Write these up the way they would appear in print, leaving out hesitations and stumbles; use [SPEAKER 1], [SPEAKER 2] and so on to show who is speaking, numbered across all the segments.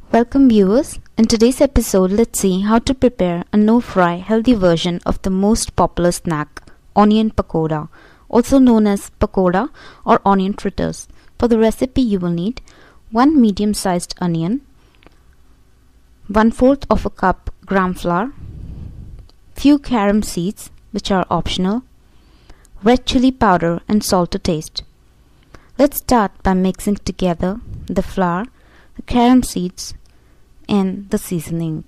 [SPEAKER 1] Welcome viewers. In today's episode, let's see how to prepare a no-fry healthy version of the most popular snack, onion pakoda, also known as pakoda or onion fritters. For the recipe you will need 1 medium-sized onion, 1/4 of a cup gram flour, few carom seeds which are optional, red chili powder and salt to taste. Let's start by mixing together the flour, the carom seeds and the seasoning.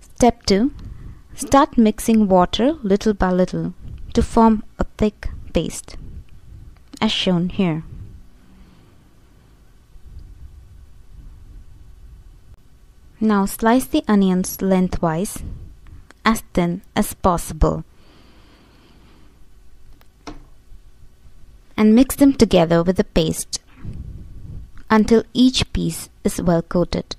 [SPEAKER 1] Step 2. Start mixing water little by little to form a thick paste, as shown here. Now slice the onions lengthwise, as thin as possible, and mix them together with the paste until each piece is well coated.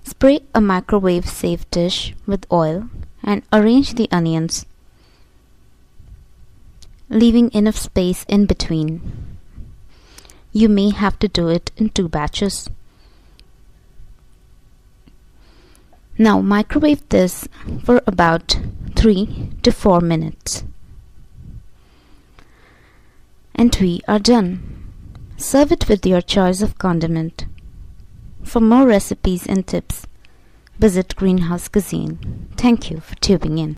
[SPEAKER 1] Spray a microwave-safe dish with oil and arrange the onions, leaving enough space in between. You may have to do it in 2 batches. Now microwave this for about 3 to 4 minutes. And we are done. Serve it with your choice of condiment. For more recipes and tips, visit Greenhouse Cuisine. Thank you for tuning in.